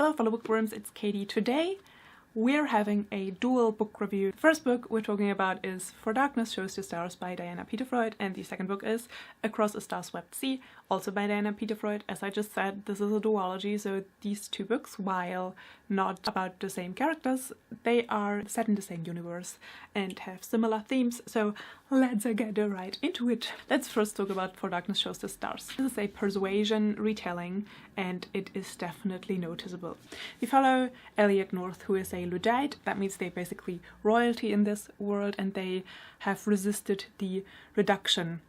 Hello fellow bookworms, it's Katie. Today we're having a dual book review. The first book we're talking about is For Darkness Shows the Stars by Diana Peterfreund, and the second book is Across a Star-Swept Sea, also by Diana Peterfreund. As I just said, this is a duology, so these two books, while not about the same characters, they are set in the same universe and have similar themes, so let's get right into it. Let's first talk about For Darkness Shows the Stars. This is a persuasion retelling, and it is definitely noticeable. We follow Elliot North, who is a Luddite. That means they're basically royalty in this world, and they have resisted the reduction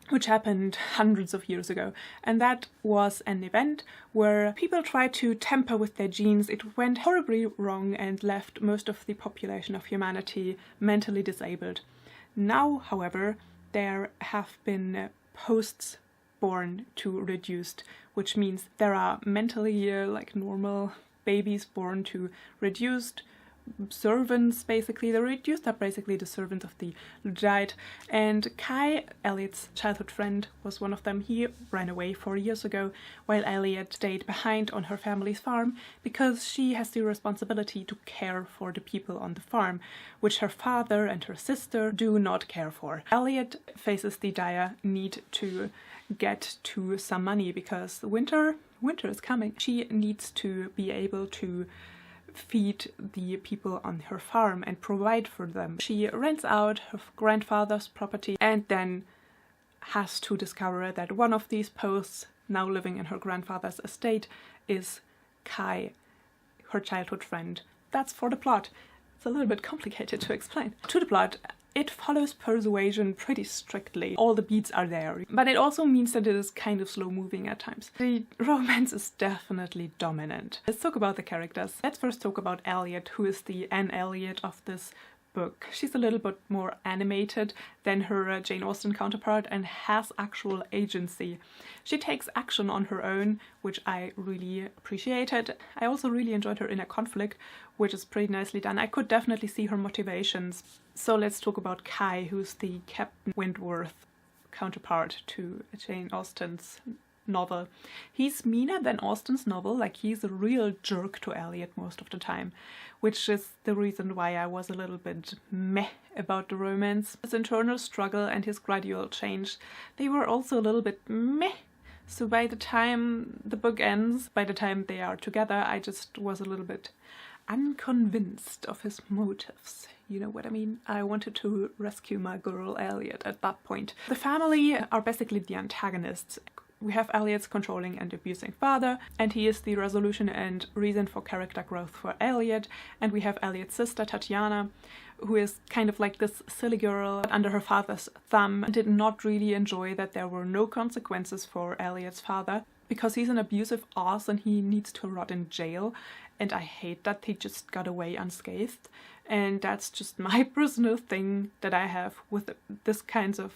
which happened hundreds of years ago. And that was an event where people tried to tamper with their genes. It went horribly wrong and left most of the population of humanity mentally disabled. Now, however, there have been posts born to reduced, which means there are mentally normal babies born to reduced servants. Basically the reduced are basically the servants of the Luddite, and Kai, Elliot's childhood friend, was one of them. He ran away 4 years ago while Elliot stayed behind on her family's farm because she has the responsibility to care for the people on the farm, which her father and her sister do not care for. Elliot faces the dire need to get to some money because winter is coming. She needs to be able to feed the people on her farm and provide for them. She rents out her grandfather's property and then has to discover that one of these posts, now living in her grandfather's estate, is Kai, her childhood friend. That's for the plot. It's a little bit complicated to explain. To the plot, it follows persuasion pretty strictly. All the beats are there, but it also means that it is kind of slow moving at times. The romance is definitely dominant. Let's talk about the characters. Let's first talk about Elliot, who is the Anne Elliot of this book. She's a little bit more animated than her Jane Austen counterpart and has actual agency. She takes action on her own, which I really appreciated. I also really enjoyed her inner conflict, which is pretty nicely done. I could definitely see her motivations. So let's talk about Kai, who's the Captain Wentworth counterpart to Jane Austen's novel. He's meaner than Austen's novel, like he's a real jerk to Elliot most of the time, which is the reason why I was a little bit meh about the romance. His internal struggle and his gradual change, they were also a little bit meh. So by the time the book ends, by the time they are together, I just was a little bit unconvinced of his motives. You know what I mean? I wanted to rescue my girl Elliot at that point. The family are basically the antagonists. We have Elliot's controlling and abusing father, and he is the resolution and reason for character growth for Elliot. And we have Elliot's sister, Tatiana, who is kind of like this silly girl under her father's thumb, and did not really enjoy that there were no consequences for Elliot's father, because he's an abusive ass and he needs to rot in jail. And I hate that he just got away unscathed. And that's just my personal thing that I have with this kinds of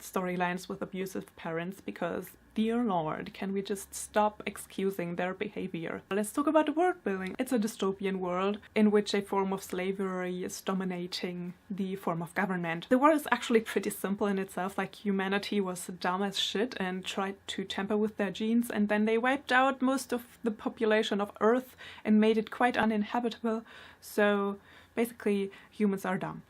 storylines with abusive parents, because dear lord, can we just stop excusing their behavior? Let's talk about the world building. It's a dystopian world in which a form of slavery is dominating the form of government. The world is actually pretty simple in itself, like humanity was dumb as shit and tried to tamper with their genes, and then they wiped out most of the population of Earth and made it quite uninhabitable. So basically humans are dumb.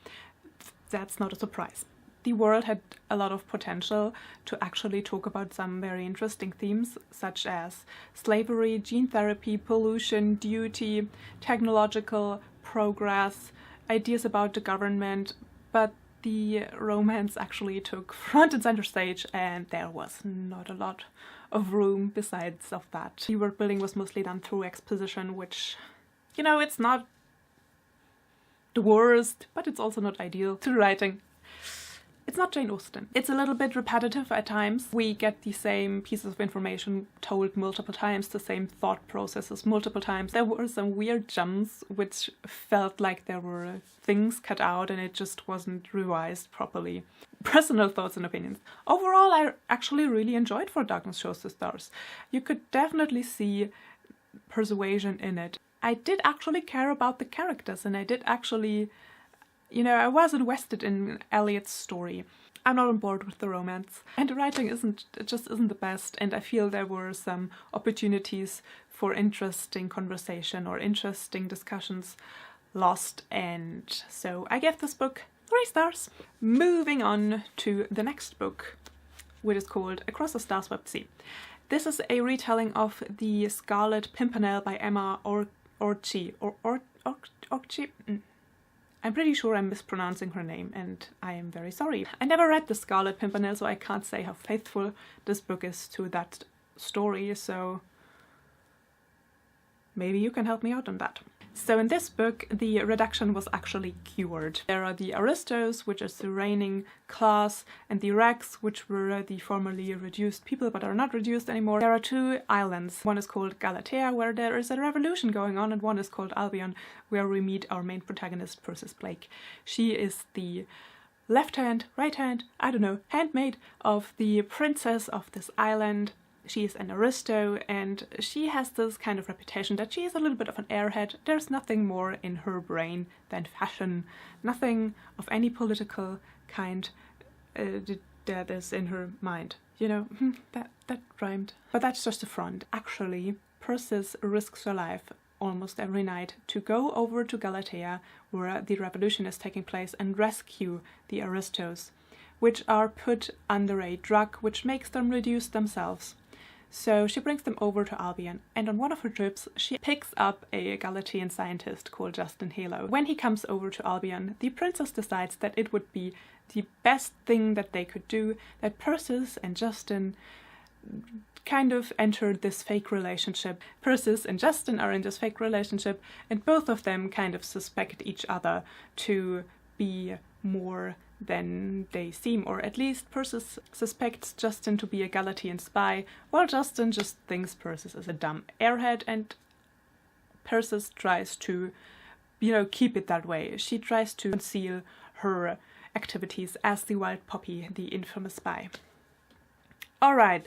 That's not a surprise. The world had a lot of potential to actually talk about some very interesting themes, such as slavery, gene therapy, pollution, duty, technological progress, ideas about the government, but the romance actually took front and center stage, and there was not a lot of room besides of that. The world building was mostly done through exposition, which, you know, it's not the worst, but it's also not ideal. To the writing. It's not Jane Austen. It's a little bit repetitive at times. We get the same pieces of information told multiple times, the same thought processes multiple times. There were some weird jumps which felt like there were things cut out and it just wasn't revised properly. Personal thoughts and opinions. Overall, I actually really enjoyed For Darkness Shows the Stars. You could definitely see persuasion in it. I did actually care about the characters, and I did actually, you know, I was invested in Elliot's story. I'm not on board with the romance. And the writing just isn't the best, and I feel there were some opportunities for interesting conversation or interesting discussions lost, and so I gave this book 3 stars. Moving on to the next book, which is called Across the Stars Swept Sea. This is a retelling of The Scarlet Pimpernel by Emma Orczy. I'm pretty sure I'm mispronouncing her name, and I am very sorry. I never read The Scarlet Pimpernel, so I can't say how faithful this book is to that story, so maybe you can help me out on that. So in this book, the reduction was actually cured. There are the Aristos, which is the reigning class, and the Rex, which were the formerly reduced people but are not reduced anymore. There are 2 islands. One is called Galatea, where there is a revolution going on, and one is called Albion, where we meet our main protagonist, Persis Blake. She is the left hand, right hand, I don't know, handmaid of the princess of this island. She is an aristo, and she has this kind of reputation that she is a little bit of an airhead. There's nothing more in her brain than fashion, nothing of any political kind that is in her mind. You know, that rhymed. But that's just a front. Actually, Persis risks her life almost every night to go over to Galatea, where the revolution is taking place, and rescue the aristos, which are put under a drug which makes them reduce themselves. So she brings them over to Albion, and on one of her trips she picks up a Galatean scientist called Justin Halo. When he comes over to Albion, the princess decides that it would be the best thing that they could do, that Persis and Justin kind of entered this fake relationship. Persis and Justin are in this fake relationship, and both of them kind of suspect each other to be more than they seem, or at least Persis suspects Justin to be a Galatean spy, while Justin just thinks Persis is a dumb airhead, and Persis tries to, you know, keep it that way. She tries to conceal her activities as the Wild Poppy, the infamous spy. Alright,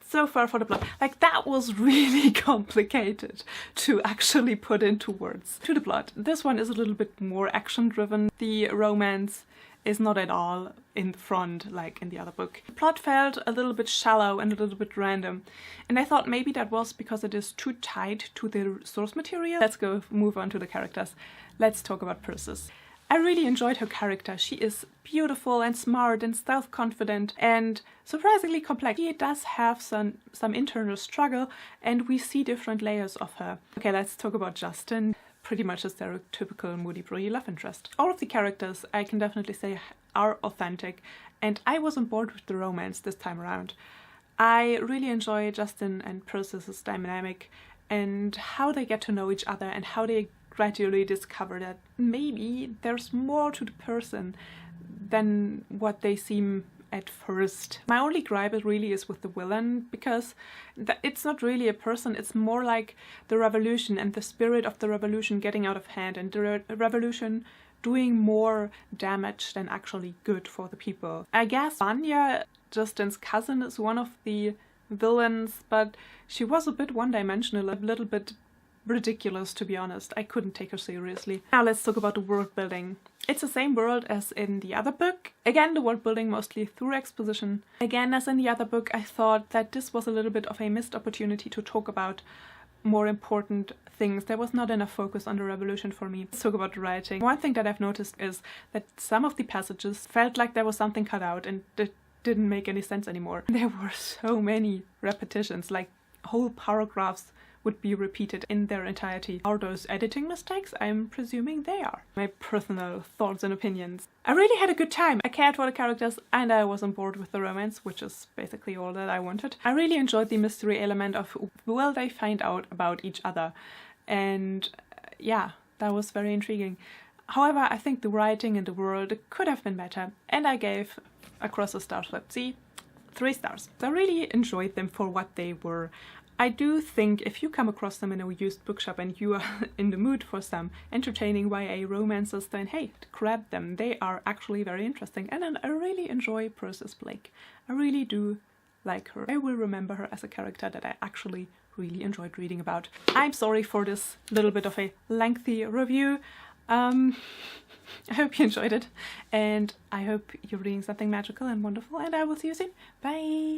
so far for the plot. Like, that was really complicated to actually put into words. To the plot. This one is a little bit more action-driven. The romance is not at all in the front like in the other book. The plot felt a little bit shallow and a little bit random, and I thought maybe that was because it is too tied to the source material. Let's move on to the characters. Let's talk about Persis. I really enjoyed her character. She is beautiful and smart and self-confident and surprisingly complex. She does have some internal struggle, and we see different layers of her. Okay, let's talk about Justin. Pretty much a stereotypical moody, broody love interest. All of the characters, I can definitely say, are authentic, and I was on board with the romance this time around. I really enjoy Justin and Persis' dynamic and how they get to know each other and how they gradually discover that maybe there's more to the person than what they seem at first. My only gripe really is with the villain, because it's not really a person, it's more like the revolution and the spirit of the revolution getting out of hand, and the revolution doing more damage than actually good for the people. I guess Vanya, Justin's cousin, is one of the villains, but she was a bit one-dimensional, a little bit ridiculous, to be honest. I couldn't take her seriously. Now let's talk about the world building. It's the same world as in the other book. Again, the world building mostly through exposition. Again, as in the other book, I thought that this was a little bit of a missed opportunity to talk about more important things. There was not enough focus on the revolution for me. Let's talk about the writing. One thing that I've noticed is that some of the passages felt like there was something cut out and it didn't make any sense anymore. There were so many repetitions, like whole paragraphs would be repeated in their entirety. Are those editing mistakes? I'm presuming they are. My personal thoughts and opinions. I really had a good time. I cared for the characters and I was on board with the romance, which is basically all that I wanted. I really enjoyed the mystery element of will they find out about each other, and yeah, that was very intriguing. However, I think the writing and the world could have been better, and I gave Across the Stars Swept Sea 3 stars. I really enjoyed them for what they were. I do think if you come across them in a used bookshop and you are in the mood for some entertaining YA romances, then hey, grab them. They are actually very interesting, and I really enjoy Persis Blake. I really do like her. I will remember her as a character that I actually really enjoyed reading about. I'm sorry for this little bit of a lengthy review. I hope you enjoyed it, and I hope you're reading something magical and wonderful, and I will see you soon. Bye!